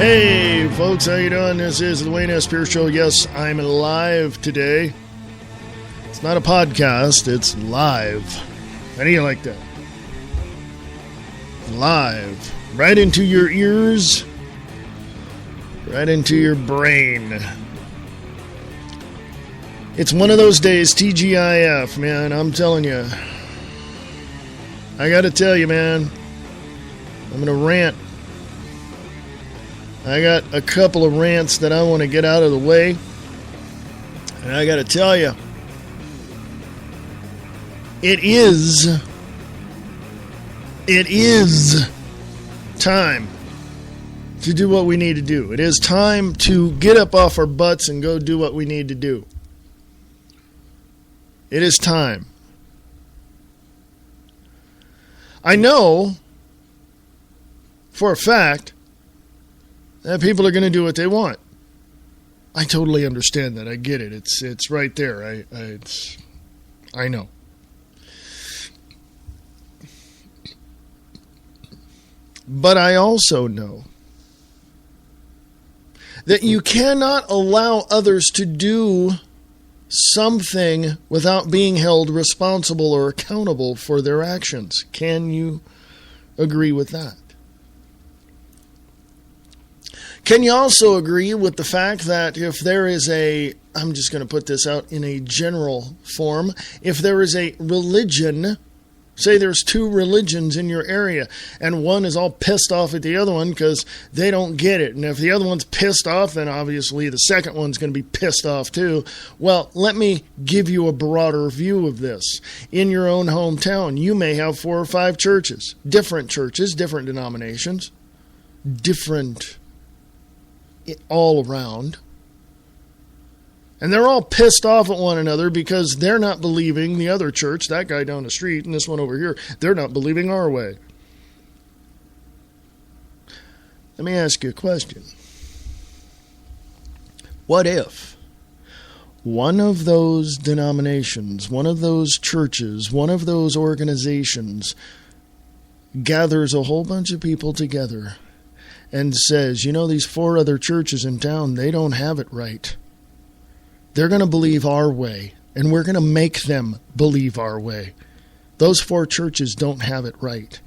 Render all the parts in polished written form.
Hey folks, how you doing? This is the Wayne S. Pierce Show. Yes, I'm live today. It's not a podcast, it's live. How do you like that? Live. Right into your ears. Right into your brain. It's one of those days, TGIF, man. I'm telling you. I gotta tell you, man. I'm gonna rant. I got a couple of rants that I want to get out of the way. And I got to tell you, it is time to do what we need to do. It is time to get up off our butts and go do what we need to do. It is time. I know for a fact that people are going to do what they want. I totally understand that. I get it. It's right there. I know. But I also know that you cannot allow others to do something without being held responsible or accountable for their actions. Can you agree with that? Can you also agree with the fact that if there is I'm just going to put this out in a general form, if there is a religion, say there's two religions in your area, and one is all pissed off at the other one because they don't get it, and if the other one's pissed off, then obviously the second one's going to be pissed off too. Well, let me give you a broader view of this. In your own hometown, you may have 4 or 5 churches, different denominations, different all around, and they're all pissed off at one another because they're not believing the other church, that guy down the street and this one over here, they're not believing our way. Let me ask you a question. What if one of those denominations, one of those churches, one of those organizations gathers a whole bunch of people together and says, you know, these 4 other churches in town, they don't have it right. They're going to believe our way, and we're going to make them believe our way. Those 4 churches don't have it right.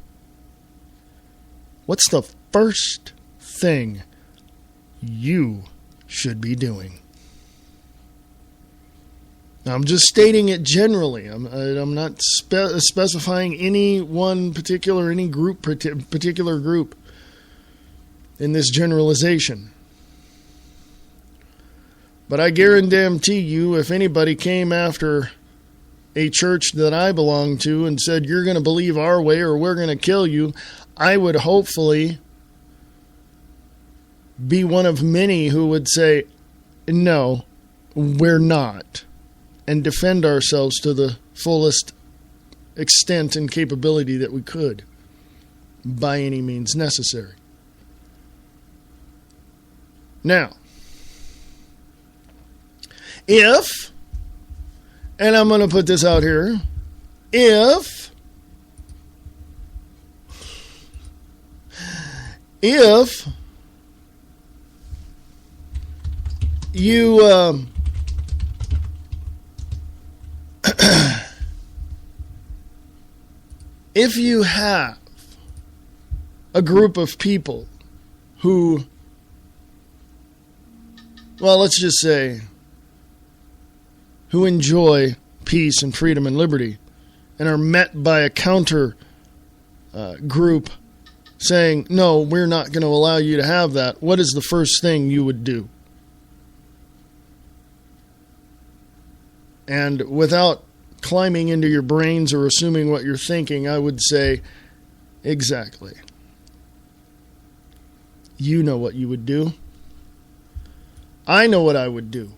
What's the first thing you should be doing? Now, I'm just stating it generally. I'm not specifying any particular group in this generalization. But I guarantee you, if anybody came after a church that I belong to and said, you're going to believe our way or we're going to kill you, I would hopefully be one of many who would say, no, we're not, and defend ourselves to the fullest extent and capability that we could, by any means necessary. Now, if, and I'm going to put this out here, if you if you have a group of people who, well, let's just say, who enjoy peace and freedom and liberty and are met by a counter group saying, no, we're not going to allow you to have that, what is the first thing you would do? And without climbing into your brains or assuming what you're thinking, I would say, exactly. You know what you would do. I know what I would do.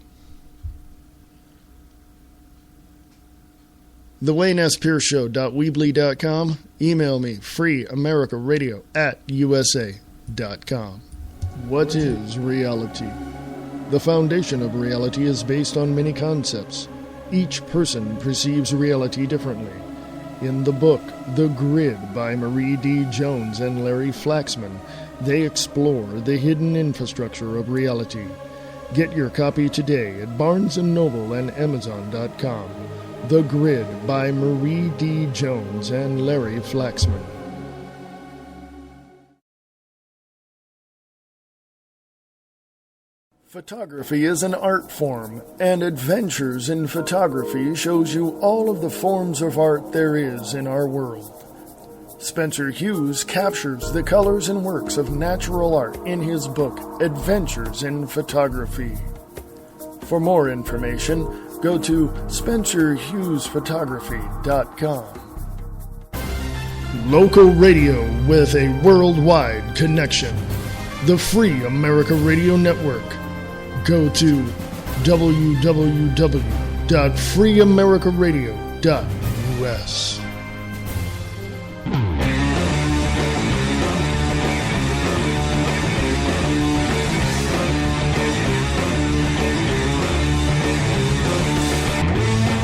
TheWayneSPierceShow.weebly.com. Email me, freeamericaradio@usa.com. What is reality? The foundation of reality is based on many concepts. Each person perceives reality differently. In the book, The Grid by Marie D. Jones and Larry Flaxman, They explore the hidden infrastructure of reality. Get your copy today at Barnes & Noble and Amazon.com. The Grid by Marie D. Jones and Larry Flaxman. Photography is an art form, and Adventures in Photography shows you all of the forms of art there is in our world. Spencer Hughes captures the colors and works of natural art in his book, Adventures in Photography. For more information, go to SpencerHughesPhotography.com. Local radio with a worldwide connection. The Free America Radio Network. Go to www.freeamericaradio.us.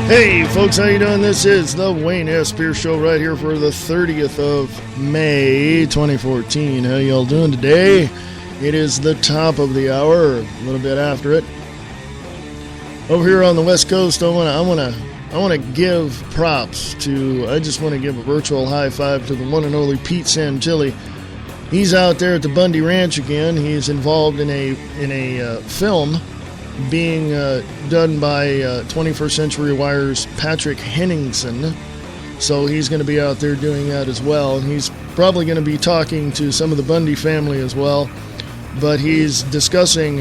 Hey folks, how you doing? This is the Wayne S. Pierce Show right here for the 30th of May 2014. How y'all doing today? It is the top of the hour, a little bit after it. Over here on the West Coast, I want to give props to. I just want to give a virtual high five to the one and only Pete Santilli. He's out there at the Bundy Ranch again. He's involved in a film being done by 21st Century Wire's Patrick Henningsen. So he's going to be out there doing that as well. And he's probably going to be talking to some of the Bundy family as well. But he's discussing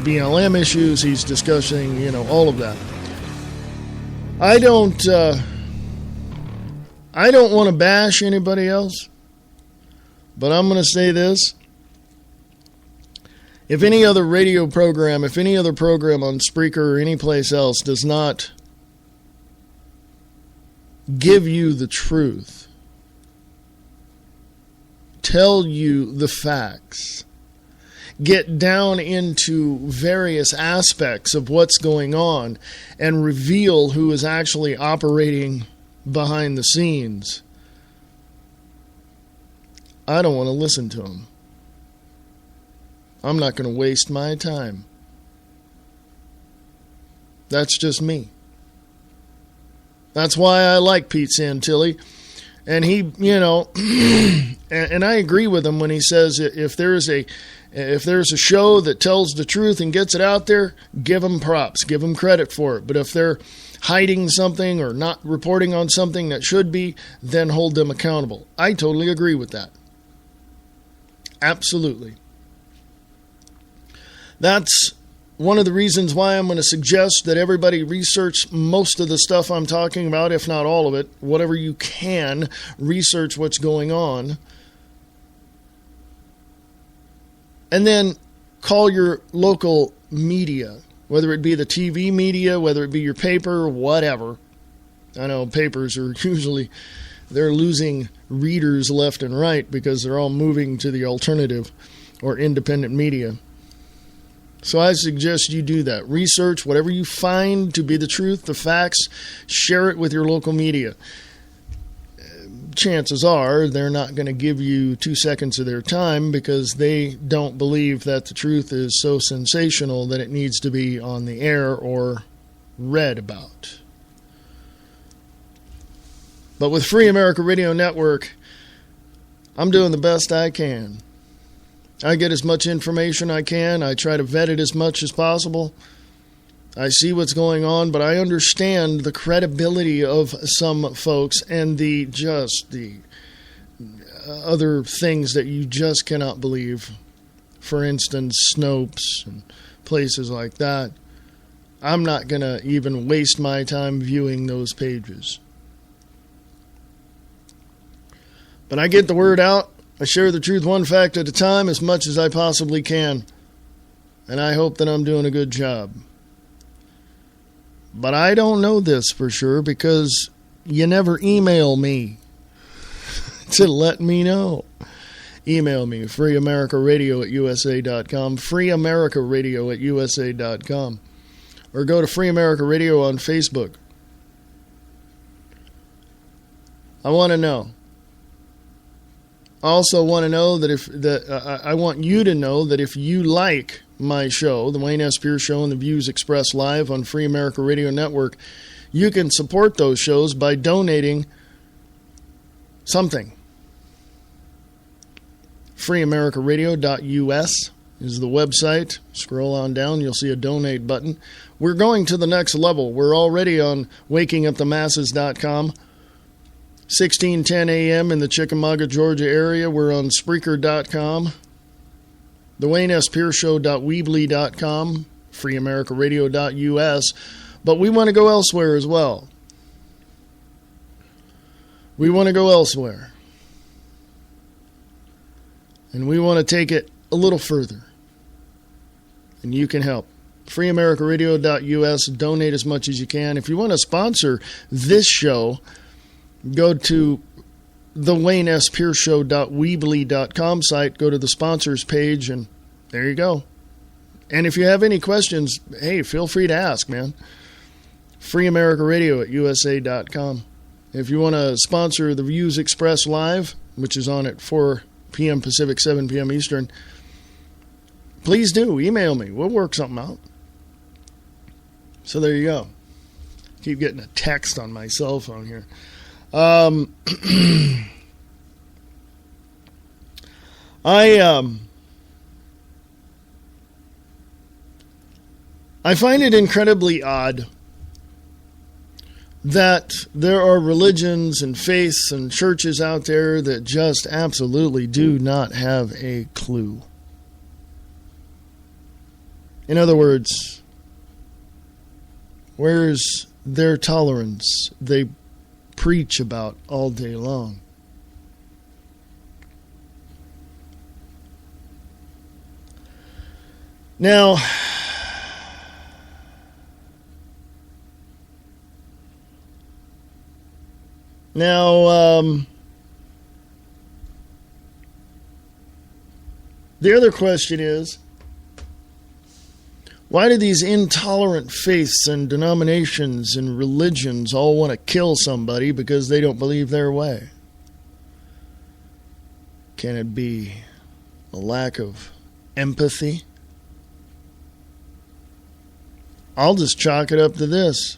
BLM issues. He's discussing, all of that. I don't want to bash anybody else, but I'm going to say this. If any other radio program, if any other program on Spreaker or any place else does not give you the truth, tell you the facts, get down into various aspects of what's going on and reveal who is actually operating behind the scenes, I don't want to listen to them. I'm not going to waste my time. That's just me. That's why I like Pete Santilli. And he, and I agree with him when he says if there's a show that tells the truth and gets it out there, give them props, give them credit for it. But if they're hiding something or not reporting on something that should be, then hold them accountable. I totally agree with that. Absolutely. That's one of the reasons why I'm going to suggest that everybody research most of the stuff I'm talking about, if not all of it. Whatever you can, research what's going on. And then call your local media, whether it be the TV media, whether it be your paper, whatever. I know papers are usually, they're losing readers left and right because they're all moving to the alternative or independent media. So I suggest you do that. Research whatever you find to be the truth, the facts, share it with your local media. Chances are they're not going to give you 2 seconds of their time because they don't believe that the truth is so sensational that it needs to be on the air or read about. But with Free America Radio Network, I'm doing the best I can. I get as much information I can. I try to vet it as much as possible. I see what's going on, but I understand the credibility of some folks and the other things that you just cannot believe. For instance, Snopes and places like that. I'm not going to even waste my time viewing those pages. But I get the word out. I share the truth one fact at a time as much as I possibly can. And I hope that I'm doing a good job. But I don't know this for sure because you never email me to let me know. Email me, freeamericaradio@usa.com, freeamericaradio@usa.com, or go to Free America Radio on Facebook. I want to know. I also want to know that I want you to know that if you like my show, the Wayne S. Pierce Show and the Views Expressed Live on Free America Radio Network, you can support those shows by donating something. freeamericaradio.us is the website. Scroll on down, you'll see a donate button. We're going to the next level. We're already on wakingupthemasses.com. 1610 a.m. in the Chickamauga, Georgia area. We're on Spreaker.com. The Wayne S. Pierce Show.weebly.com. freeamericaradio.us. But we want to go elsewhere as well. We want to go elsewhere. And we want to take it a little further. And you can help. freeamericaradio.us. Donate as much as you can. If you want to sponsor this show, go to the Wayne S. Pierce Show.weebly.com site. Go to the sponsors page, and there you go. And if you have any questions, hey, feel free to ask, man. freeamericaradio@usa.com. If you want to sponsor the Views Express Live, which is on at 4 p.m. Pacific, 7 p.m. Eastern, please do. Email me. We'll work something out. So there you go. Keep getting a text on my cell phone here. I find it incredibly odd that there are religions and faiths and churches out there that just absolutely do not have a clue. In other words, where's their tolerance they preach about all day long? Now, the other question is, why do these intolerant faiths and denominations and religions all want to kill somebody because they don't believe their way? Can it be a lack of empathy? I'll just chalk it up to this.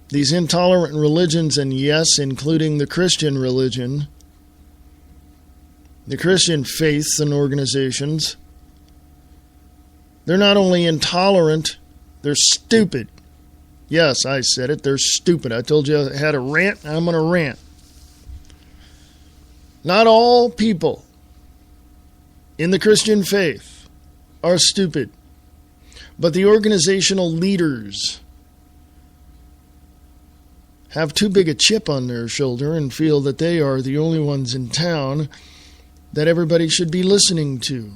These intolerant religions, and yes, including the Christian religion, the Christian faiths and organizations, they're not only intolerant, they're stupid. Yes, I said it, they're stupid. I told you I had a rant, I'm going to rant. Not all people in the Christian faith are stupid, but the organizational leaders have too big a chip on their shoulder and feel that they are the only ones in town that everybody should be listening to.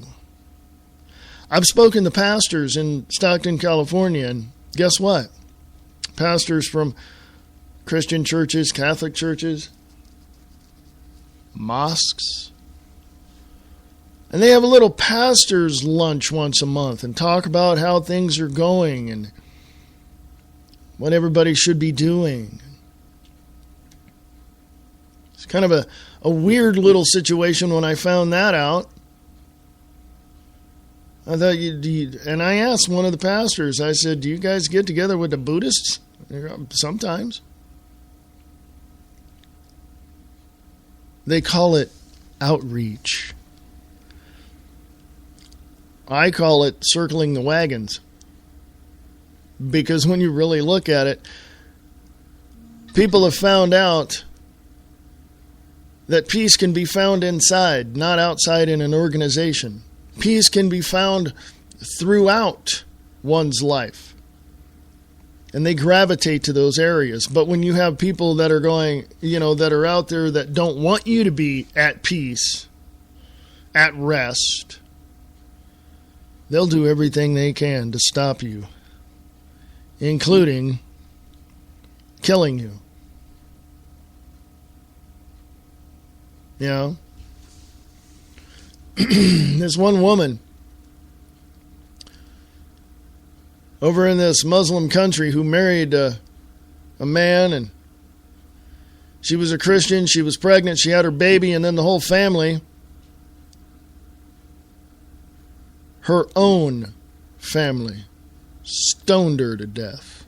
I've spoken to pastors in Stockton, California, and guess what? Pastors from Christian churches, Catholic churches, mosques, and they have a little pastor's lunch once a month and talk about how things are going and what everybody should be doing. It's kind of a weird little situation when I found that out. I thought and I asked one of the pastors, I said, do you guys get together with the Buddhists? Sometimes. They call it outreach. I call it circling the wagons. Because when you really look at it, people have found out that peace can be found inside, not outside in an organization. Peace can be found throughout one's life. And they gravitate to those areas. But when you have people that are going, that are out there that don't want you to be at peace, at rest, they'll do everything they can to stop you, including killing you. There's one woman over in this Muslim country who married a man, and she was a Christian, she was pregnant, she had her baby, and then the whole family her own family stoned her to death.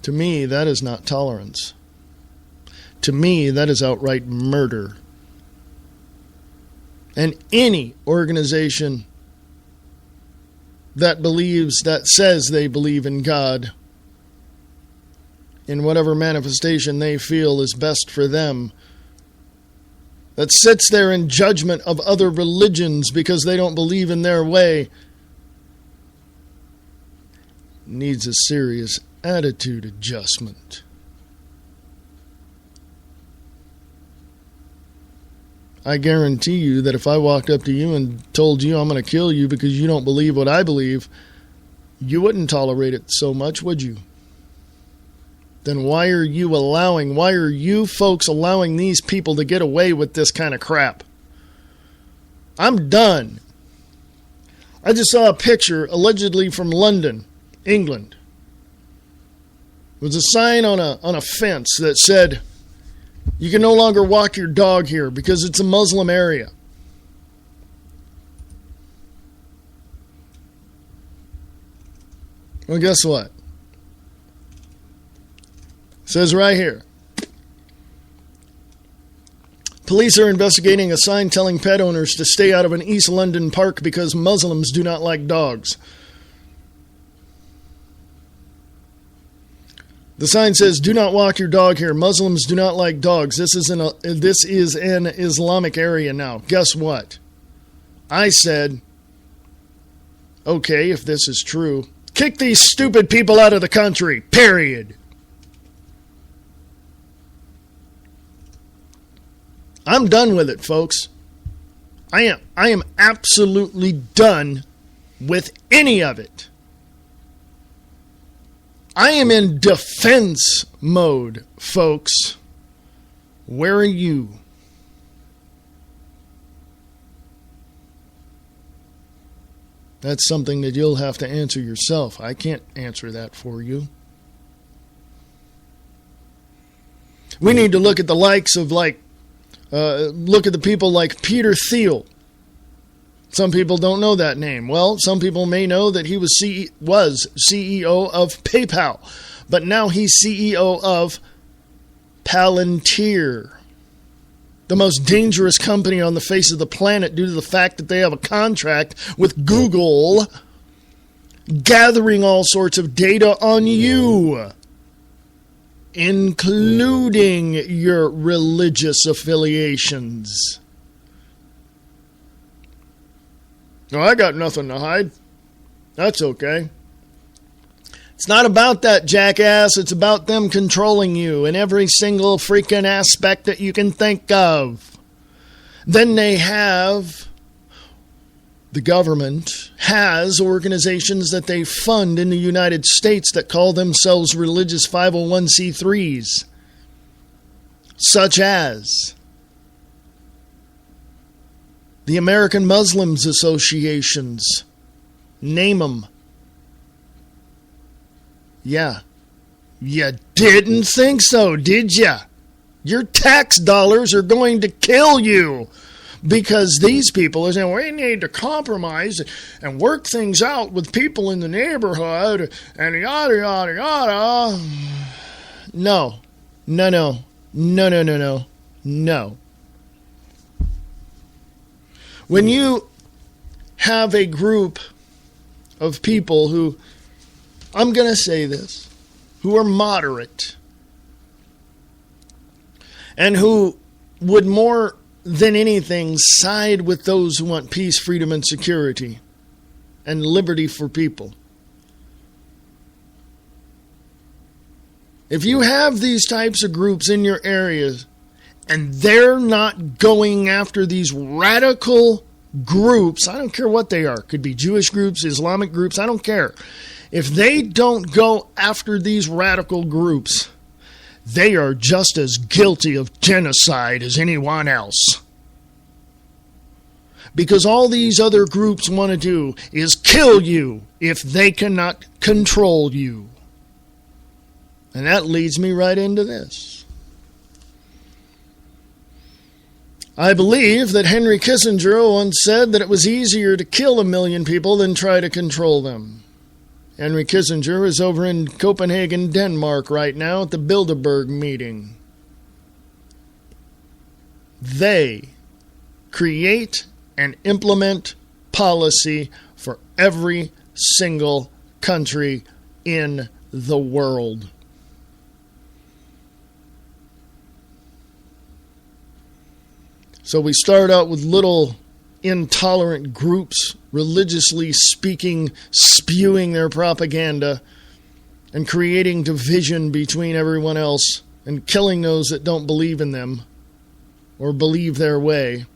To me, that is not tolerance. To me, that is outright murder. And any organization that says they believe in God, in whatever manifestation they feel is best for them, that sits there in judgment of other religions because they don't believe in their way, needs a serious attitude adjustment. I guarantee you that if I walked up to you and told you I'm going to kill you because you don't believe what I believe, you wouldn't tolerate it so much, would you? Then why are you folks allowing these people to get away with this kind of crap? I'm done. I just saw a picture, allegedly from London, England. There was a sign on a fence that said, "You can no longer walk your dog here because it's a Muslim area." Well, guess what? It says right here, police are investigating a sign telling pet owners to stay out of an East London park because Muslims do not like dogs. The sign says, "Do not walk your dog here. Muslims do not like dogs. This is an Islamic area now." Guess what? I said, okay, if this is true, kick these stupid people out of the country, period. I'm done with it, folks. I am absolutely done with any of it. I am in defense mode, folks. Where are you? That's something that you'll have to answer yourself. I can't answer that for you. We need to look at the likes of look at the people like Peter Thiel. Some people don't know that name. Well, some people may know that he was CEO of PayPal, but now he's CEO of Palantir, the most dangerous company on the face of the planet due to the fact that they have a contract with Google gathering all sorts of data on you, including your religious affiliations. No, I got nothing to hide. That's okay. It's not about that, jackass. It's about them controlling you in every single freaking aspect that you can think of. Then the government has organizations that they fund in the United States that call themselves religious 501c3s, such as the American Muslims Associations. Name them. Yeah. You didn't think so, did ya? Your tax dollars are going to kill you because these people are saying, we need to compromise and work things out with people in the neighborhood and yada, yada, yada. No. When you have a group of people who, I'm going to say this, who are moderate and who would more than anything side with those who want peace, freedom, and security and liberty for people. If you have these types of groups in your areas and they're not going after these radical groups, I don't care what they are, could be Jewish groups, Islamic groups, I don't care. If they don't go after these radical groups, they are just as guilty of genocide as anyone else. Because all these other groups want to do is kill you if they cannot control you. And that leads me right into this. I believe that Henry Kissinger once said that it was easier to kill 1 million people than try to control them. Henry Kissinger is over in Copenhagen, Denmark right now at the Bilderberg meeting. They create and implement policy for every single country in the world. So we start out with little intolerant groups religiously speaking, spewing their propaganda, and creating division between everyone else and killing those that don't believe in them or believe their way,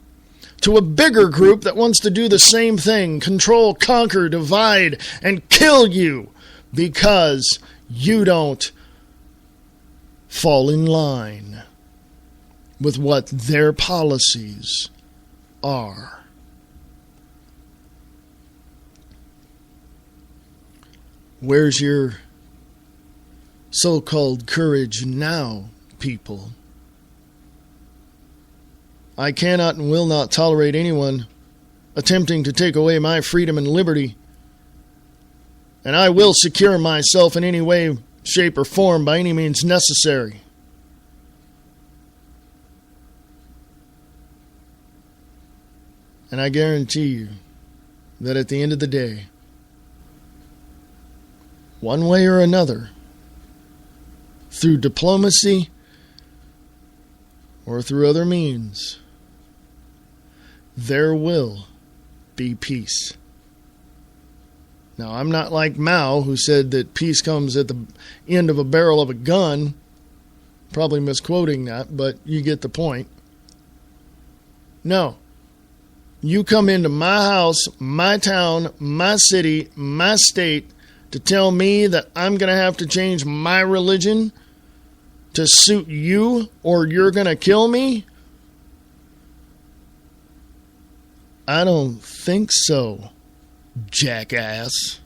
to a bigger group that wants to do the same thing, control, conquer, divide, and kill you because you don't fall in line with what their policies are. Where's your so-called courage now, people? I cannot and will not tolerate anyone attempting to take away my freedom and liberty, and I will secure myself in any way, shape, or form by any means necessary. And I guarantee you that at the end of the day, one way or another, through diplomacy or through other means, there will be peace. Now, I'm not like Mao, who said that peace comes at the end of a barrel of a gun. Probably misquoting that, but you get the point. No. You come into my house, my town, my city, my state to tell me that I'm going to have to change my religion to suit you, or you're going to kill me? I don't think so, jackass.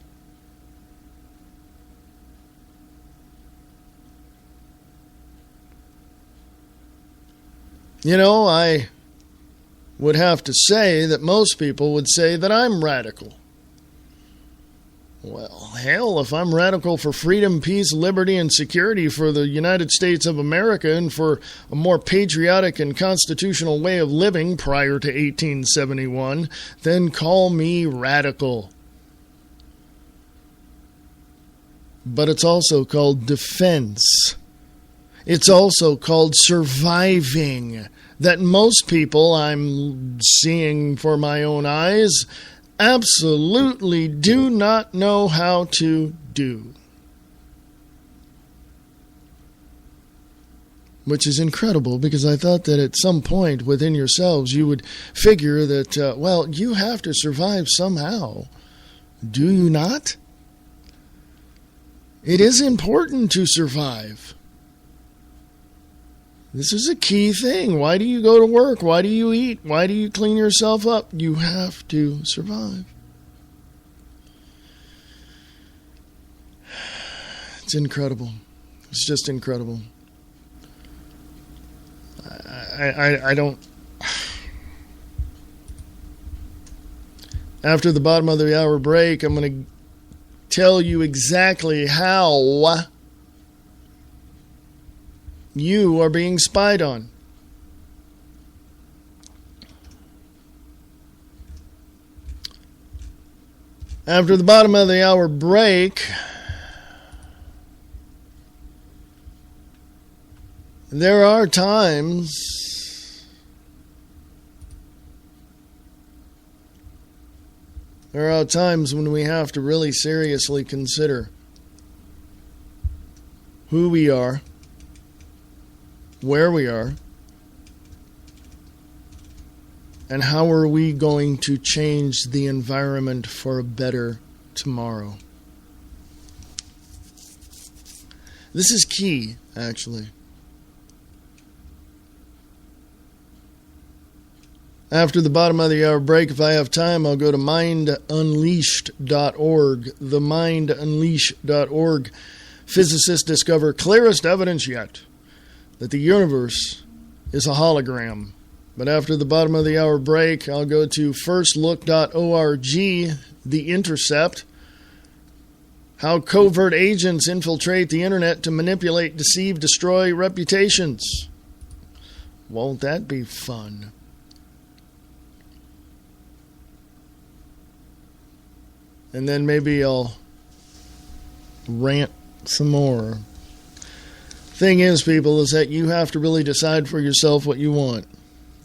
You know, I would have to say that most people would say that I'm radical. Well, hell, if I'm radical for freedom, peace, liberty, and security for the United States of America and for a more patriotic and constitutional way of living prior to 1871, then call me radical. But it's also called defense. It's also called surviving. That most people I'm seeing for my own eyes absolutely do not know how to do. Which is incredible, because I thought that at some point within yourselves you would figure that, well, you have to survive somehow. Do you not? It is important to survive. This is a key thing. Why do you go to work? Why do you eat? Why do you clean yourself up? You have to survive. It's incredible. It's just incredible. I don't... After the bottom of the hour break, I'm going to tell you exactly how you are being spied on. After the bottom of the hour break, there are times when we have to really seriously consider who we are, where we are, and how are we going to change the environment for a better tomorrow. This is key, actually. After the bottom of the hour break, if I have time, I'll go to mindunleashed.org. The mindunleashed.org. Physicists discover clearest evidence yet that the universe is a hologram. But after the bottom of the hour break, I'll go to firstlook.org, The Intercept, how covert agents infiltrate the internet to manipulate, deceive, destroy reputations. Won't that be fun? And then maybe I'll rant some more. Thing is, people, is that you have to really decide for yourself what you want.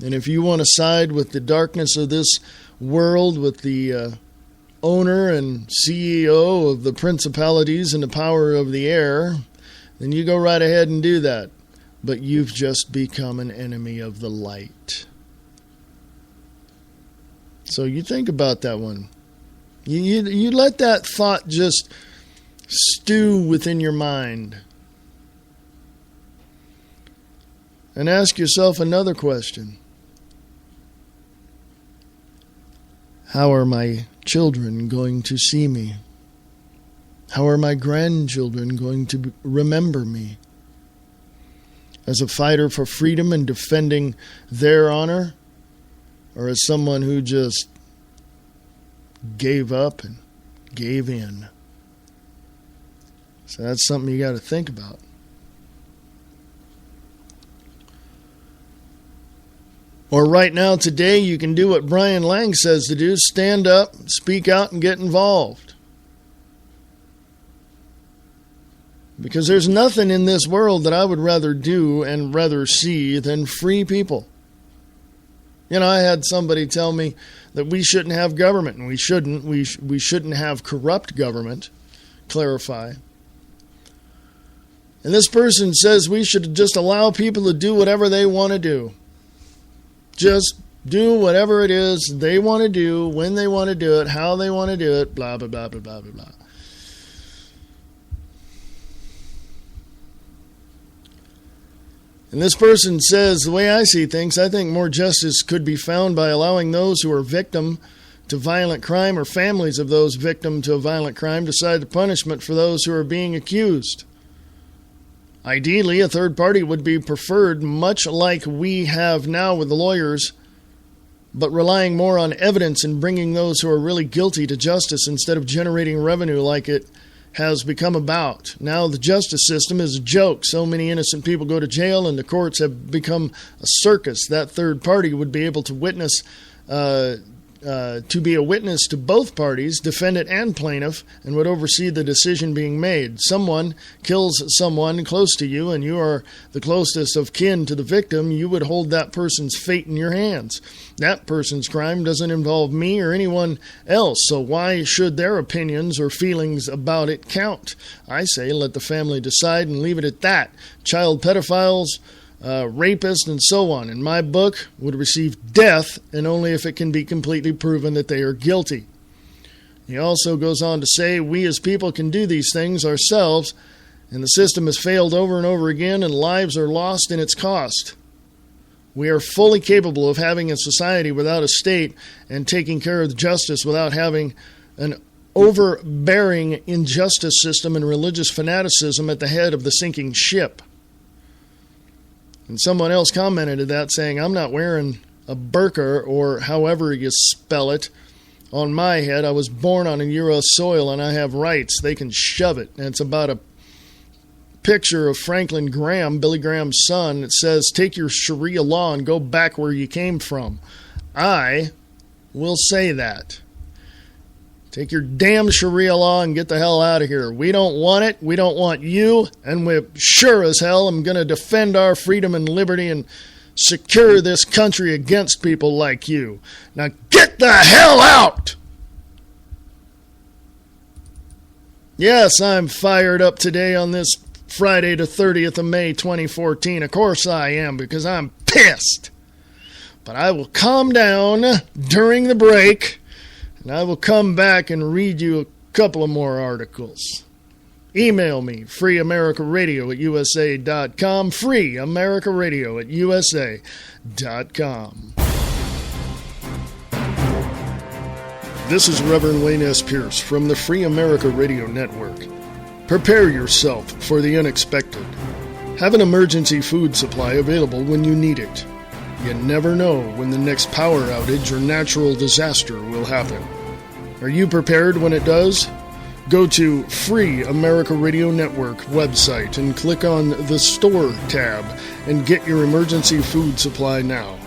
And if you want to side with the darkness of this world, with the owner and CEO of the principalities and the power of the air, then you go right ahead and do that. But you've just become an enemy of the light. So you think about that one. You let that thought just stew within your mind. And ask yourself another question. How are my children going to see me? How are my grandchildren going to remember me? As a fighter for freedom and defending their honor? Or as someone who just gave up and gave in? So that's something you got to think about. Or right now, today, you can do what Brian Lang says to do. Stand up, speak out, and get involved. Because there's nothing in this world that I would rather do and rather see than free people. You know, I had somebody tell me that we shouldn't have government, and we shouldn't. We shouldn't have corrupt government. Clarify. And this person says we should just allow people to do whatever they want to do. Just do whatever it is they want to do, when they want to do it, how they want to do it, blah, blah, blah, blah, blah, blah, blah. And this person says, the way I see things, I think more justice could be found by allowing those who are victim to violent crime or families of those victim to a violent crime decide the punishment for those who are being accused. Ideally, a third party would be preferred, much like we have now with the lawyers, but relying more on evidence and bringing those who are really guilty to justice instead of generating revenue like it has become about. Now the justice system is a joke. So many innocent people go to jail and the courts have become a circus. That third party would be able to witness to be a witness to both parties, defendant and plaintiff, and would oversee the decision being made. Someone kills someone close to you, and you are the closest of kin to the victim. You would hold that person's fate in your hands. That person's crime doesn't involve me or anyone else, so why should their opinions or feelings about it count? I say let the family decide and leave it at that. Child pedophiles, rapists, and so on, in my book, would receive death, and only if it can be completely proven that they are guilty. He also goes on to say, we as people can do these things ourselves, and the system has failed over and over again, and lives are lost in its cost. We are fully capable of having a society without a state and taking care of justice without having an overbearing injustice system and religious fanaticism at the head of the sinking ship. And someone else commented to that saying, I'm not wearing a burqa, or however you spell it, on my head. I was born on a Euro soil and I have rights. They can shove it. And it's about a picture of Franklin Graham, Billy Graham's son. It says, take your Sharia law and go back where you came from. I will say that. Take your damn Sharia law and get the hell out of here. We don't want it. We don't want you. And we sure as hell am going to defend our freedom and liberty and secure this country against people like you. Now get the hell out! Yes, I'm fired up today on this Friday the 30th of May 2014. Of course I am, because I'm pissed. But I will calm down during the break, and I will come back and read you a couple of more articles. Email me, freeamericaradio@usa.com, freeamericaradio@usa.com. This is Reverend Wayne S. Pierce from the Free America Radio Network. Prepare yourself for the unexpected. Have an emergency food supply available when you need it. You never know when the next power outage or natural disaster will happen. Are you prepared when it does? Go to Free America Radio Network website and click on the Store tab and get your emergency food supply now.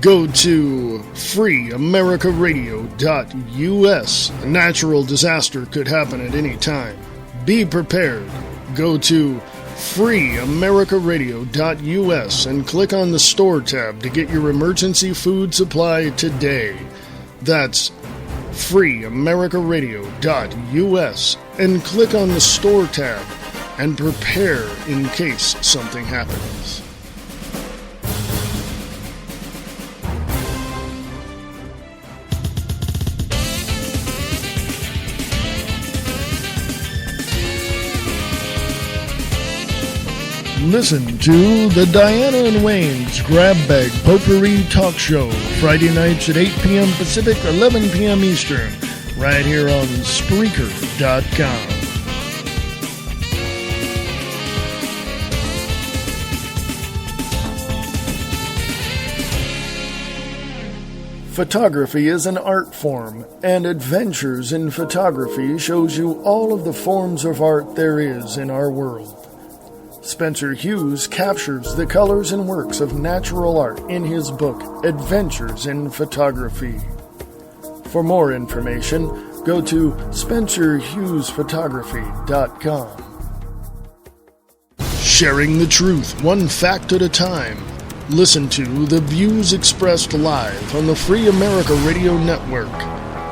Go to freeamericaradio.us. A natural disaster could happen at any time. Be prepared. Go to freeamericaradio.us and click on the Store tab to get your emergency food supply today. That's freeamericaradio.us and click on the Store tab and prepare in case something happens. Listen to the Diana and Wayne's Grab Bag Potpourri Talk Show, Friday nights at 8 p.m. Pacific, 11 p.m. Eastern, right here on Spreaker.com. Photography is an art form, and Adventures in Photography shows you all of the forms of art there is in our world. Spencer Hughes captures the colors and works of natural art in his book, Adventures in Photography. For more information, go to SpencerHughesPhotography.com. Sharing the truth, one fact at a time. Listen to The Views Expressed live on the Free America Radio Network.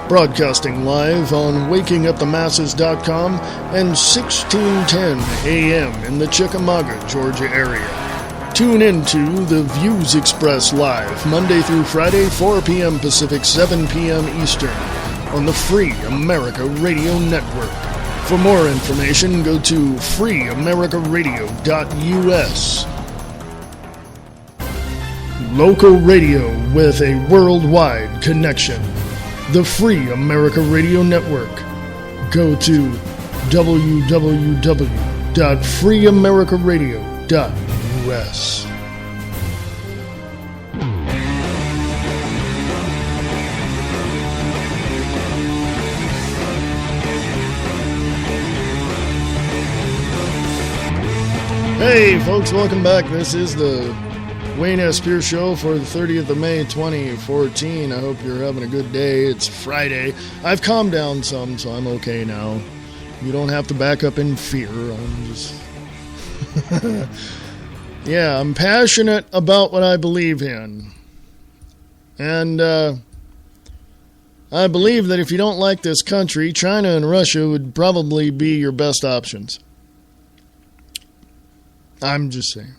Broadcasting live on WakingUpTheMasses.com and 1610 AM in the Chickamauga, Georgia area. Tune into The Views Express live Monday through Friday, 4 p.m. Pacific, 7 p.m. Eastern on the Free America Radio Network. For more information, go to freeamericaradio.us. Local radio with a worldwide connection. The Free America Radio Network. Go to www.freeamericaradio.us. Hey folks, welcome back. This is the Wayne S. Pierce Show for the 30th of May, 2014. I hope you're having a good day. It's Friday. I've calmed down some, so I'm okay now. You don't have to back up in fear. I'm just... yeah, I'm passionate about what I believe in. And I believe that if you don't like this country, China and Russia would probably be your best options. I'm just saying.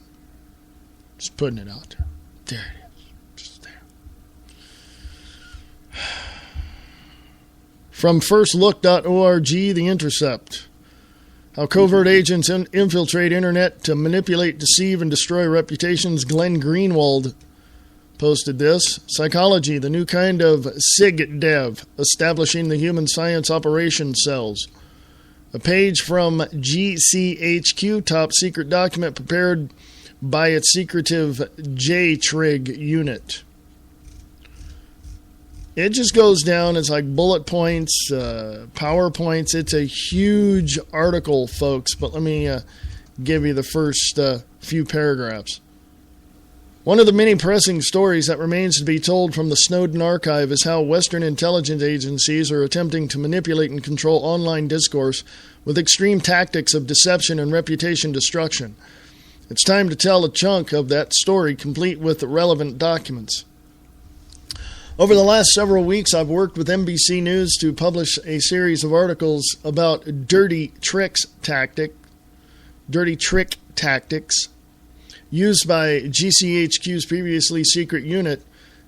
Just putting it out there. There it is. Just there. From firstlook.org, The Intercept. How covert agents infiltrate internet to manipulate, deceive, and destroy reputations. Glenn Greenwald posted this. Psychology, the new kind of SIGDEV, establishing the human science operations cells. A page from GCHQ, top secret document prepared by its secretive J-Trig unit. It just goes down. It's like bullet points, PowerPoints. It's a huge article, folks, but let me give you the first few paragraphs. One of the many pressing stories that remains to be told from the Snowden archive is how Western intelligence agencies are attempting to manipulate and control online discourse with extreme tactics of deception and reputation destruction. It's time to tell a chunk of that story, complete with the relevant documents. Over the last several weeks, I've worked with NBC News to publish a series of articles about dirty trick tactics used by GCHQ's previously secret unit,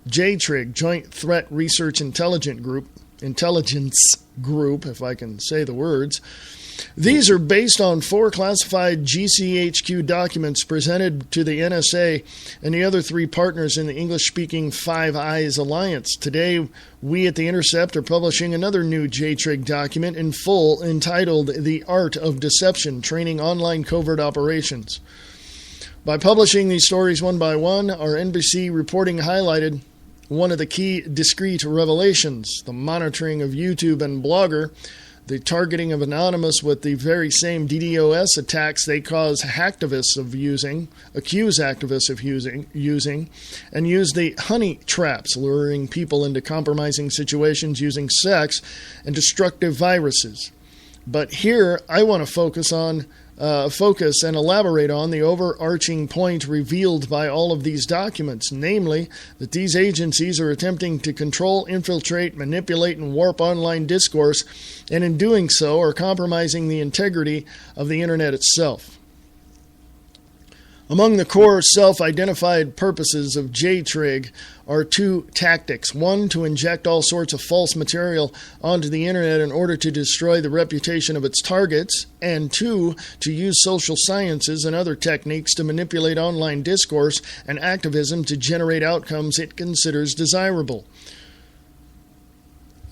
J-Trig, Joint Threat Research Intelligence Group, if I can say the words. These are based on 4 classified GCHQ documents presented to the NSA and the other 3 partners in the English-speaking Five Eyes Alliance. Today, we at The Intercept are publishing another new J-Trig document in full entitled The Art of Deception, Training Online Covert Operations. By publishing these stories one by one, our NBC reporting highlighted one of the key discrete revelations: the monitoring of YouTube and Blogger, the targeting of Anonymous with the very same DDoS attacks they accuse activists of using, and use the honey traps, luring people into compromising situations using sex and destructive viruses. But here, I want to focus and elaborate on the overarching point revealed by all of these documents, namely that these agencies are attempting to control, infiltrate, manipulate, and warp online discourse, and in doing so are compromising the integrity of the Internet itself. Among the core self-identified purposes of JTRIG are two tactics. One, to inject all sorts of false material onto the Internet in order to destroy the reputation of its targets. And two, to use social sciences and other techniques to manipulate online discourse and activism to generate outcomes it considers desirable.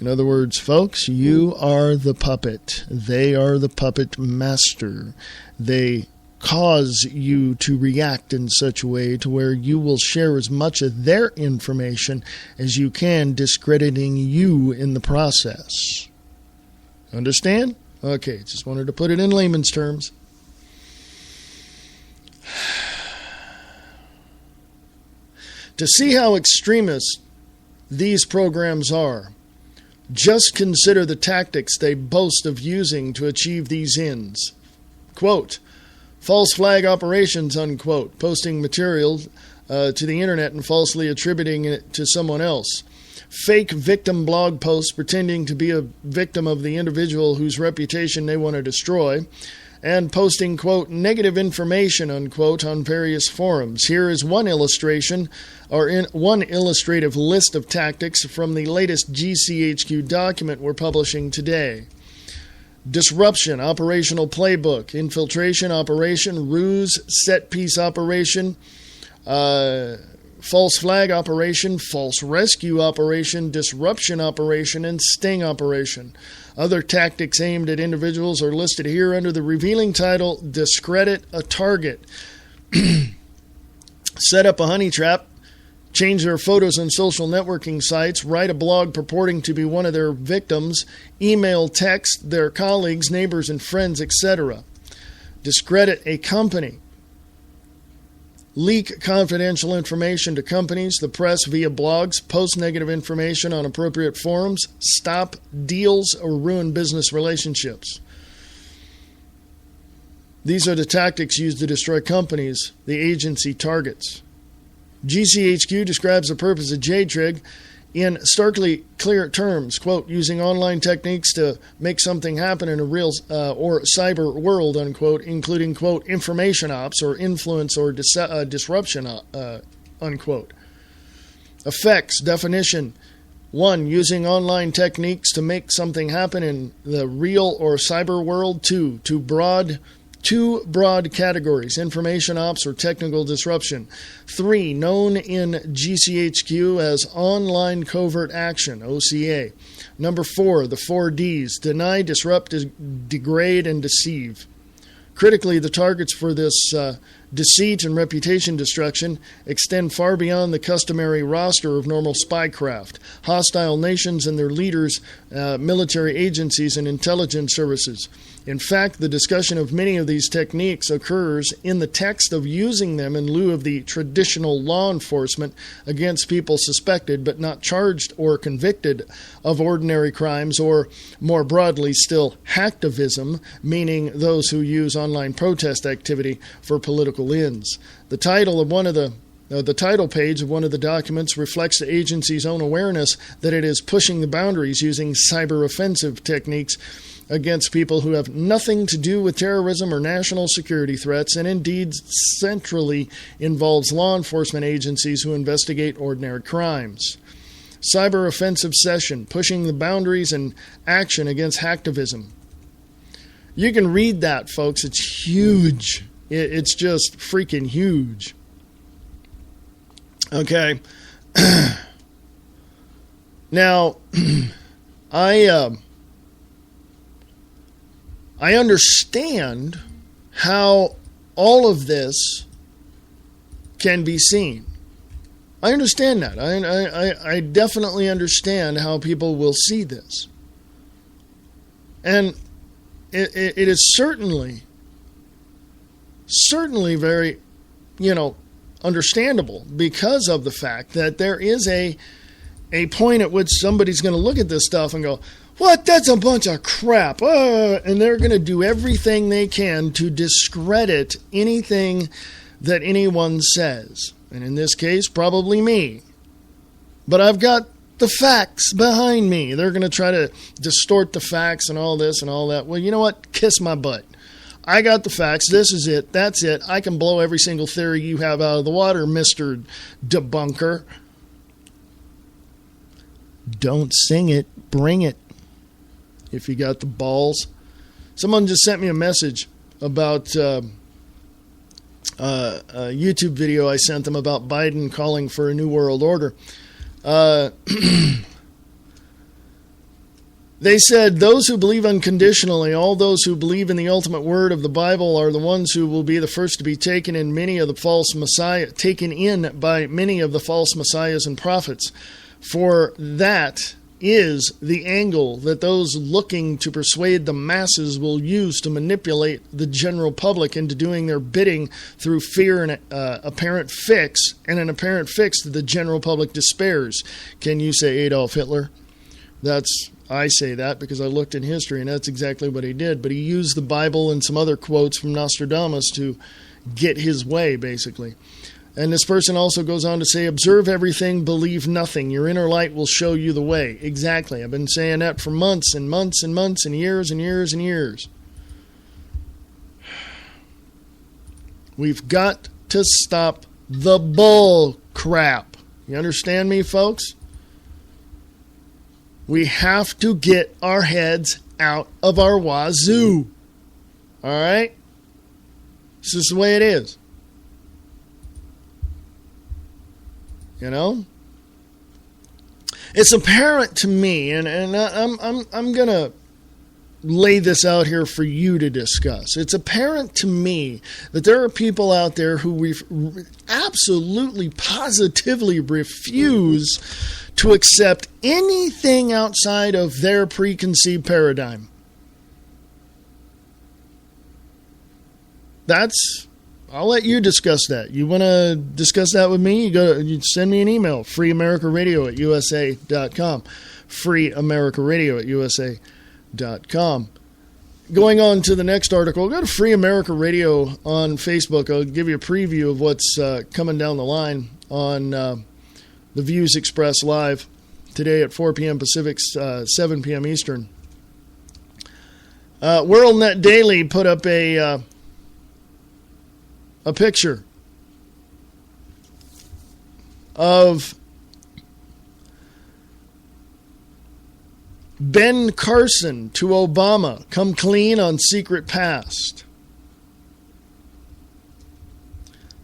In other words, folks, you are the puppet. They are the puppet master. They cause you to react in such a way to where you will share as much of their information as you can, discrediting you in the process. Understand? Okay, just wanted to put it in layman's terms. To see how extremist these programs are, just consider the tactics they boast of using to achieve these ends. Quote, false flag operations, unquote, posting material to the Internet and falsely attributing it to someone else. Fake victim blog posts pretending to be a victim of the individual whose reputation they want to destroy. And posting, quote, negative information, unquote, on various forums. Here is one illustration, or in one illustrative list of tactics from the latest GCHQ document we're publishing today. Disruption, operational playbook, infiltration operation, ruse, set piece operation, false flag operation, false rescue operation, disruption operation, and sting operation. Other tactics aimed at individuals are listed here under the revealing title, Discredit a Target. Set up a honey trap, change their photos on social networking sites, write a blog purporting to be one of their victims, email, text their colleagues, neighbors, and friends, etc. Discredit a company. Leak confidential information to companies, the press via blogs, post negative information on appropriate forums, stop deals, or ruin business relationships. These are the tactics used to destroy companies the agency targets. GCHQ describes the purpose of JTRIG in starkly clear terms, quote, using online techniques to make something happen in a real or cyber world, unquote, including, quote, information ops or influence or disruption, unquote. Effects, definition. 1. Using online techniques to make something happen in the real or cyber world. 2. Two broad categories, information ops or technical disruption. 3, known in GCHQ as online covert action, OCA. Number 4, the 4 Ds, deny, disrupt, degrade, and deceive. Critically, the targets for this deceit and reputation destruction extend far beyond the customary roster of normal spycraft, hostile nations and their leaders, military agencies, and intelligence services. In fact, the discussion of many of these techniques occurs in the text of using them in lieu of the traditional law enforcement against people suspected but not charged or convicted of ordinary crimes, or more broadly still, hacktivism, meaning those who use online protest activity for political ends. The title page of one of the documents reflects the agency's own awareness that it is pushing the boundaries using cyber offensive techniques against people who have nothing to do with terrorism or national security threats, and indeed centrally involves law enforcement agencies who investigate ordinary crimes. Cyber offensive session, pushing the boundaries and action against hacktivism. You can read that, folks. It's huge. It's just freaking huge. Okay. Now, I understand how all of this can be seen. I understand that. I definitely understand how people will see this. And it is certainly very, understandable because of the fact that there is a point at which somebody's going to look at this stuff and go, what? That's a bunch of crap. And they're going to do everything they can to discredit anything that anyone says. And in this case, probably me. But I've got the facts behind me. They're going to try to distort the facts and all this and all that. Well, you know what? Kiss my butt. I got the facts. This is it. That's it. I can blow every single theory you have out of the water, Mr. Debunker. Don't sing it. Bring it. If you got the balls. Someone just sent me a message about a YouTube video I sent them about Biden calling for a new world order. They said, those who believe unconditionally, all those who believe in the ultimate word of the Bible are the ones who will be the first to be taken in by many of the false messiahs and prophets. For that is the angle that those looking to persuade the masses will use to manipulate the general public into doing their bidding through fear and apparent fix, and an apparent fix that the general public despairs. Can you say Adolf Hitler? I say that because I looked in history, and that's exactly what he did. But he used the Bible and some other quotes from Nostradamus to get his way, basically. And this person also goes on to say, observe everything, believe nothing. Your inner light will show you the way. Exactly. I've been saying that for months and months and months and years and years and years. We've got to stop the bull crap. You understand me, folks? We have to get our heads out of our wazoo. All right? This is the way it is. You know? It's apparent to me, and I'm going to lay this out here for you to discuss. It's apparent to me that there are people out there who absolutely, positively refuse to accept anything outside of their preconceived paradigm. I'll let you discuss that. You want to discuss that with me? You send me an email, freeamericaradio@usa.com. freeamericaradio@usa.com. Going on to the next article, go to Free America Radio on Facebook. I'll give you a preview of what's coming down the line on the Views Express Live today at 4 p.m. Pacific, 7 p.m. Eastern. WorldNet Daily put up a picture of Ben Carson to Obama, come clean on secret past.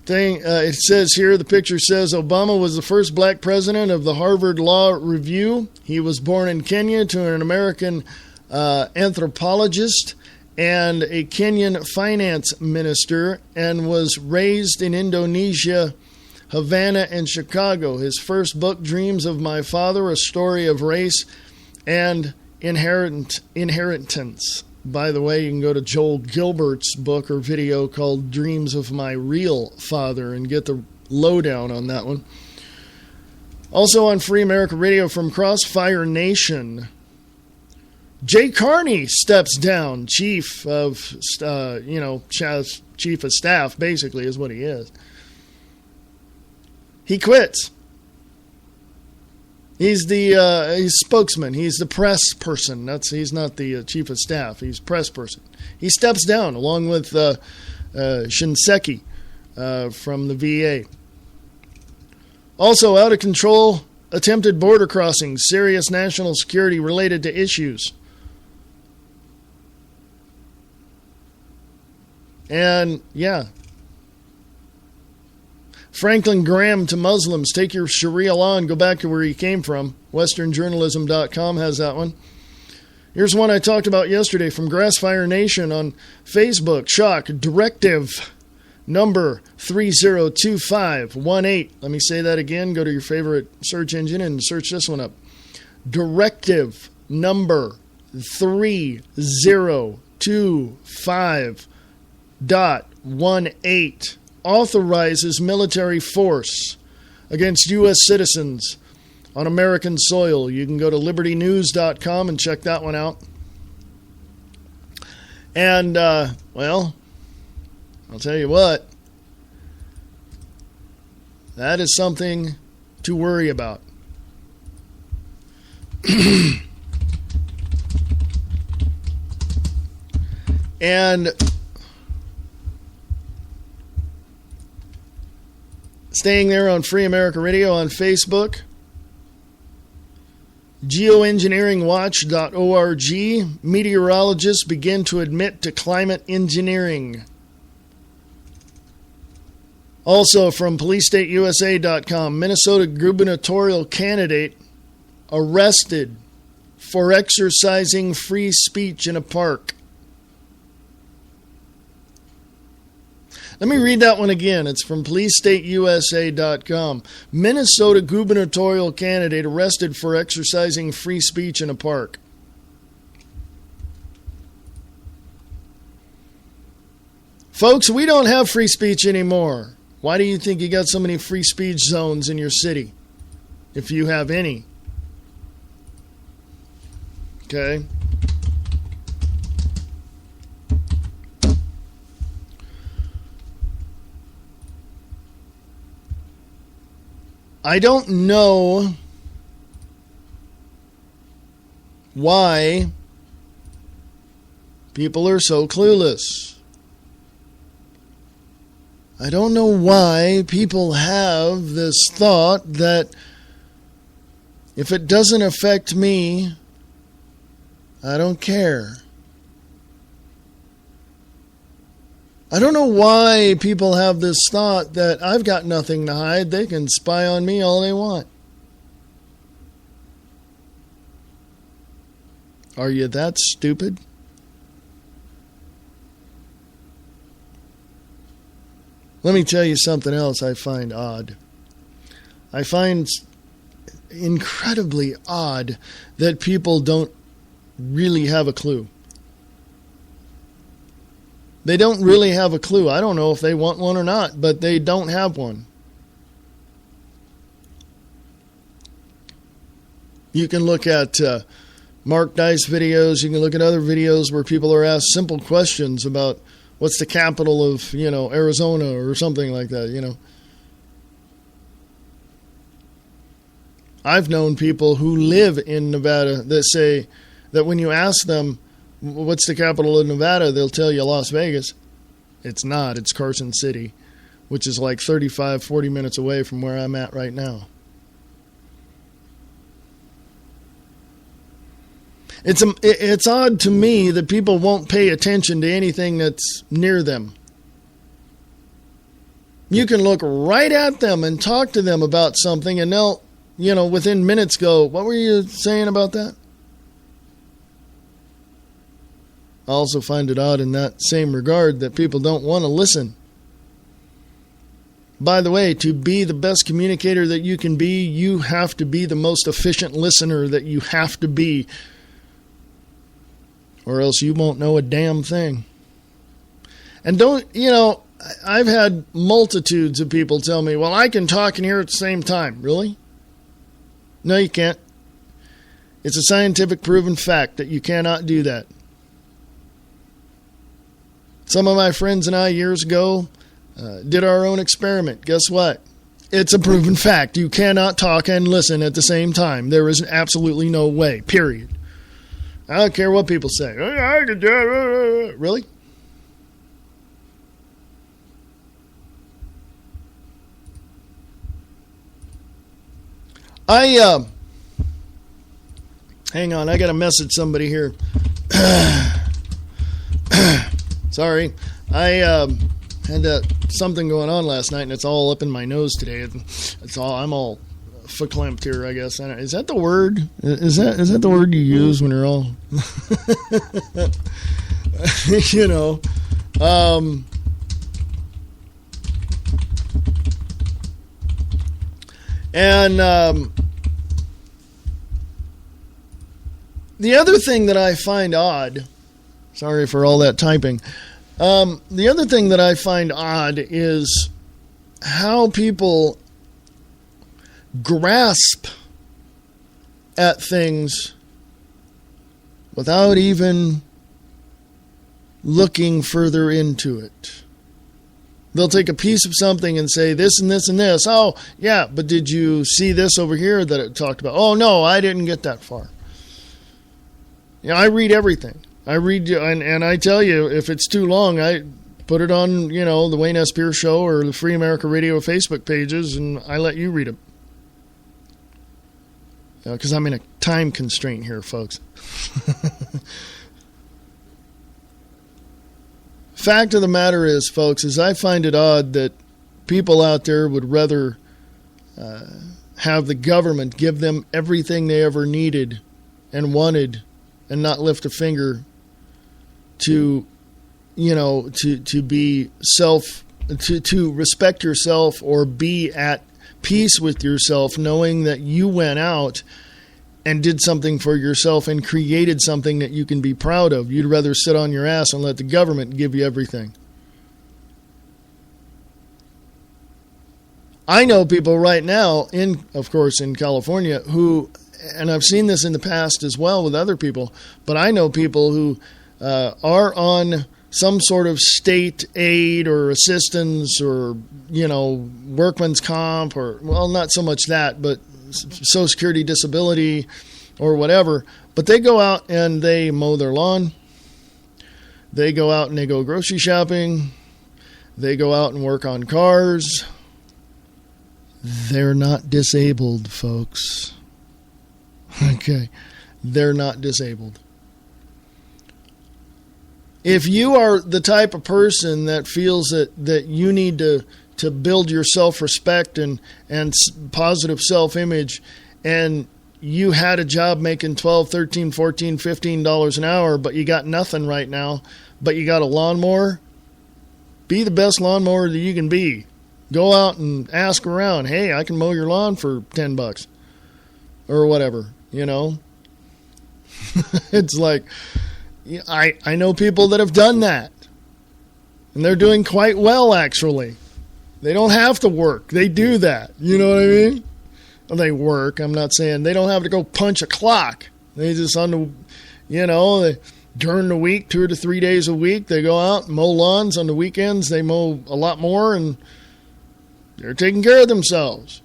It says here, the picture says, Obama was the first black president of the Harvard Law Review. He was born in Kenya to an American anthropologist and a Kenyan finance minister, and was raised in Indonesia, Havana, and Chicago. His first book, Dreams of My Father, a story of race and inheritance. By the way, you can go to Joel Gilbert's book or video called Dreams of My Real Father and get the lowdown on that one. Also on Free America Radio from Crossfire Nation, Jay Carney steps down, chief of staff, basically, is what he is. He quits. He's he's spokesman. He's the press person. He's not the chief of staff. He's press person. He steps down along with Shinseki from the VA. Also, out of control, attempted border crossings, serious national security related to issues. And, yeah. Franklin Graham to Muslims, take your Sharia law and go back to where you came from. WesternJournalism.com has that one. Here's one I talked about yesterday from Grassfire Nation on Facebook. Shock, directive number 302518. Let me say that again. Go to your favorite search engine and search this one up. Directive number 3025.18 authorizes military force against U.S. citizens on American soil. You can go to libertynews.com and check that one out. And, well, I'll tell you what, that is something to worry about. And staying there on Free America Radio on Facebook, geoengineeringwatch.org, meteorologists begin to admit to climate engineering. Also from policestateusa.com, Minnesota gubernatorial candidate arrested for exercising free speech in a park. Let me read that one again. It's from policestateusa.com. Minnesota gubernatorial candidate arrested for exercising free speech in a park. Folks, we don't have free speech anymore. Why do you think you got so many free speech zones in your city? If you have any. Okay. I don't know why people are so clueless. I don't know why people have this thought that if it doesn't affect me, I don't care. I don't know why people have this thought that I've got nothing to hide. They can spy on me all they want. Are you that stupid? Let me tell you something else I find odd. I find incredibly odd that people don't really have a clue. They don't really have a clue. I don't know if they want one or not, but they don't have one. You can look at Mark Dice videos. You can look at other videos where people are asked simple questions about what's the capital of, Arizona or something like that, I've known people who live in Nevada that say that when you ask them, what's the capital of Nevada, they'll tell you Las Vegas. It's not. It's Carson City, which is like 35, 40 minutes away from where I'm at right now. It's odd to me that people won't pay attention to anything that's near them. You can look right at them and talk to them about something, and they'll, within minutes go, what were you saying about that? I also find it odd in that same regard that people don't want to listen. By the way, to be the best communicator that you can be, you have to be the most efficient listener that you have to be, or else you won't know a damn thing. And I've had multitudes of people tell me, well, I can talk and hear at the same time. Really? No, you can't. It's a scientific proven fact that you cannot do that. Some of my friends and I years ago did our own experiment. Guess what? It's a proven fact. You cannot talk and listen at the same time. There is absolutely no way, period. I don't care what people say. Really? Hang on, I got to message somebody here. Sorry, I had something going on last night, and it's all up in my nose today. I'm all verklempt here, I guess. Is that the word? Is that the word you use when you're all, And the other thing that I find odd, sorry for all that typing, the other thing that I find odd is how people grasp at things without even looking further into it. They'll take a piece of something and say this and this and this. Oh, yeah, but did you see this over here that it talked about? Oh, no, I didn't get that far. I read everything. I read, and I tell you, if it's too long, I put it on, the Wayne S. Pierce Show or the Free America Radio Facebook pages, and I let you read it. Because I'm in a time constraint here, folks. Fact of the matter is, folks, is I find it odd that people out there would rather have the government give them everything they ever needed and wanted and not lift a finger to, to be to respect yourself or be at peace with yourself, knowing that you went out and did something for yourself and created something that you can be proud of. You'd rather sit on your ass and let the government give you everything. I know people right now, of course, in California, who, and I've seen this in the past as well with other people, but I know people who are on some sort of state aid or assistance or, workman's comp or, well, not so much that, but Social Security, disability, or whatever. But they go out and they mow their lawn. They go out and they go grocery shopping. They go out and work on cars. They're not disabled, folks. Okay. They're not disabled. If you are the type of person that feels that you need to build your self-respect and positive self-image, and you had a job making $12, $13, $14, $15 an hour, but you got nothing right now, but you got a lawnmower, be the best lawnmower that you can be. Go out and ask around, hey, I can mow your lawn for $10 or whatever, It's like, I know people that have done that, and they're doing quite well, actually. They don't have to work. They do that. You know what I mean? Well, they work. I'm not saying they don't have to go punch a clock. They just during the week, 2 to 3 days a week, they go out and mow lawns. On the weekends, they mow a lot more, and they're taking care of themselves.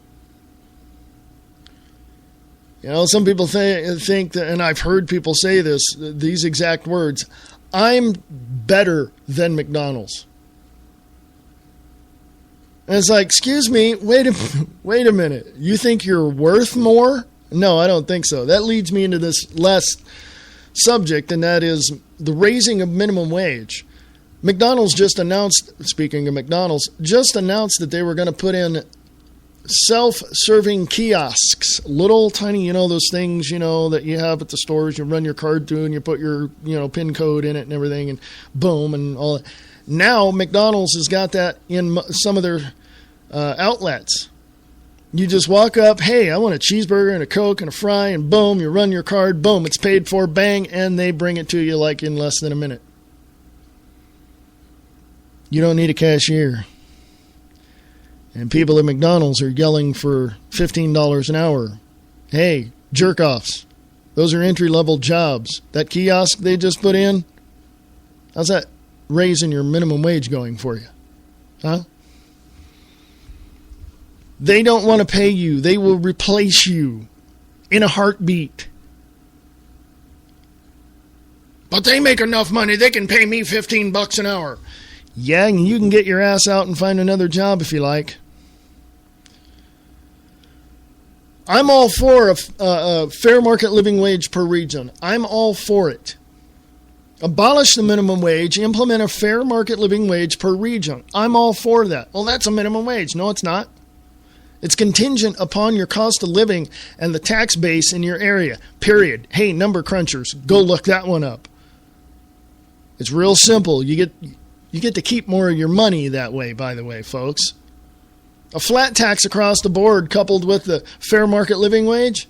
Some people think that, and I've heard people say these exact words, I'm better than McDonald's. And it's like, excuse me, wait a minute. You think you're worth more? No, I don't think so. That leads me into this last subject, and that is the raising of minimum wage. McDonald's just announced, speaking of McDonald's, that they were going to put in self-serving kiosks, little tiny, those things, that you have at the stores. You run your card through and you put your, PIN code in it and everything, and boom, and all that. Now, McDonald's has got that in some of their outlets. You just walk up, hey, I want a cheeseburger and a Coke and a fry, and boom, you run your card, boom, it's paid for, bang, and they bring it to you like in less than a minute. You don't need a cashier. And people at McDonald's are yelling for $15 an hour. Hey, jerk-offs. Those are entry-level jobs. That kiosk they just put in, how's that raising your minimum wage going for you? Huh? They don't want to pay you. They will replace you in a heartbeat. But they make enough money, they can pay me $15 an hour. Yeah, and you can get your ass out and find another job if you like. I'm all for a fair market living wage per region. I'm all for it. Abolish the minimum wage, implement a fair market living wage per region. I'm all for that. Well, that's a minimum wage. No, it's not. It's contingent upon your cost of living and the tax base in your area, period. Hey, number crunchers, go look that one up. It's real simple. You get to keep more of your money that way, by the way, folks. a flat tax across the board coupled with the fair market living wage,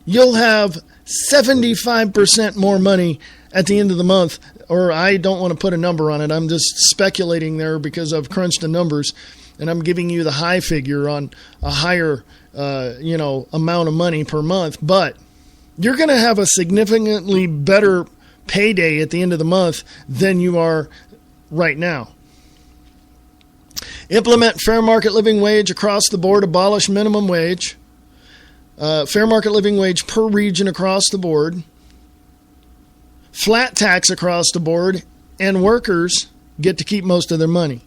you'll have 75% more money at the end of the month. Or I don't want to put a number on it. I'm just speculating there because I've crunched the numbers, and I'm giving you the high figure on a higher, amount of money per month. But you're going to have a significantly better payday at the end of the month than you are right now. Implement fair market living wage across the board. Abolish minimum wage. Fair market living wage per region across the board. Flat tax across the board, and workers get to keep most of their money.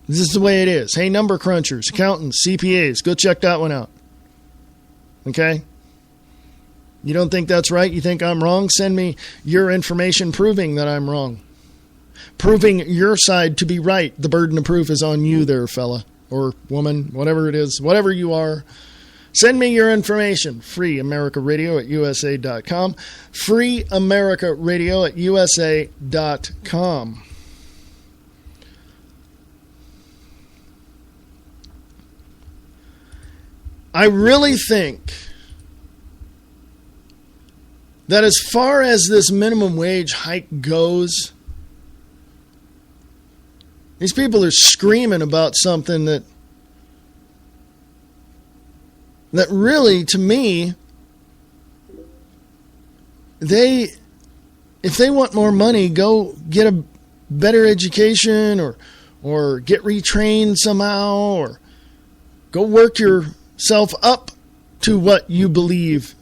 This is the way it is. Hey, number crunchers, accountants, CPAs, go check that one out. Okay? You don't think that's right? You think I'm wrong? Send me your information proving that I'm wrong. Proving your side to be right. The burden of proof is on you there, fella or woman, whatever it is, whatever you are. Send me your information. freeamericaradio@usa.com. freeamericaradio@usa.com. I really think that as far as this minimum wage hike goes, these people are screaming about something that really, to me, if they want more money, go get a better education or get retrained somehow, or go work yourself up to what you believe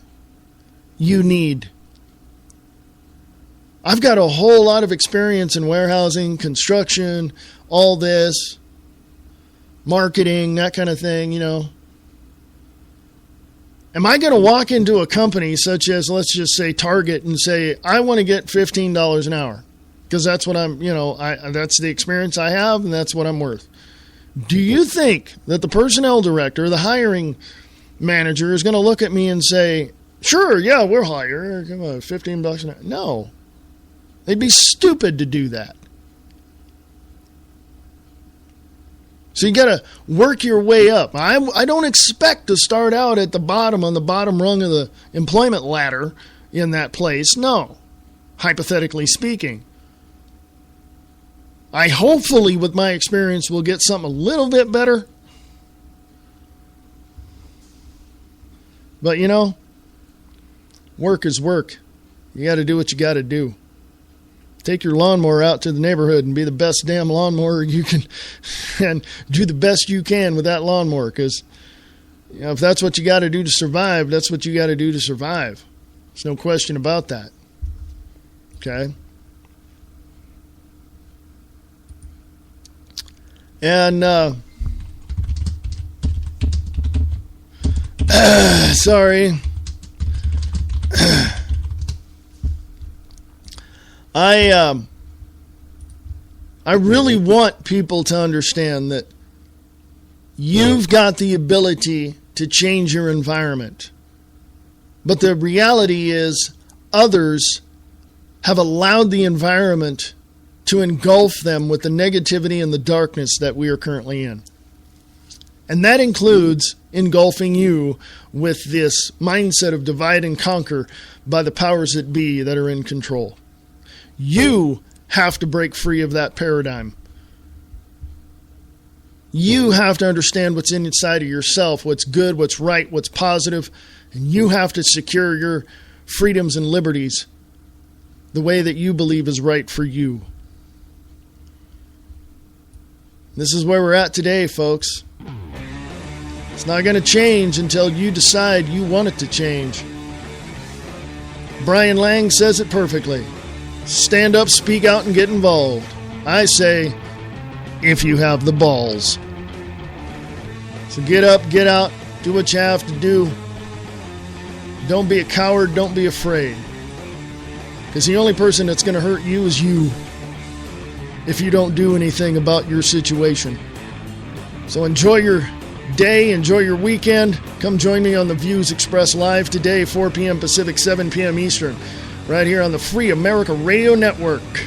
you need. I've got a whole lot of experience in warehousing, construction, all this, marketing, that kind of thing, Am I going to walk into a company such as, let's just say, Target and say, I want to get $15 an hour? Because that's what that's the experience I have, and that's what I'm worth. Do you think that the personnel director, the hiring manager, is going to look at me and say, sure, yeah, we'll hire. Come on, $15 an hour. No. They'd be stupid to do that. So you got to work your way up. I don't expect to start out at the bottom, on the bottom rung of the employment ladder in that place. No, hypothetically speaking. I hopefully, with my experience, will get something a little bit better. But, work is work. You got to do what you got to do. Take your lawnmower out to the neighborhood and be the best damn lawnmower you can, and do the best you can with that lawnmower. Because if that's what you got to do to survive, that's what you got to do to survive. There's no question about that. Okay? And, sorry. I really want people to understand that you've got the ability to change your environment. But the reality is others have allowed the environment to engulf them with the negativity and the darkness that we are currently in. And that includes engulfing you with this mindset of divide and conquer by the powers that be that are in control. You have to break free of that paradigm. You have to understand what's inside of yourself, what's good, what's right, what's positive, and you have to secure your freedoms and liberties the way that you believe is right for you. This is where we're at today, folks. It's not going to change until you decide you want it to change. Brian Lang says it perfectly. Stand up, speak out, and get involved. I say, if you have the balls. So get up, get out, do what you have to do. Don't be a coward, don't be afraid. Because the only person that's going to hurt you is you, if you don't do anything about your situation. So enjoy your day, enjoy your weekend. Come join me on the Views Express Live today, 4 p.m. Pacific, 7 p.m. Eastern, right here on the Free America Radio Network.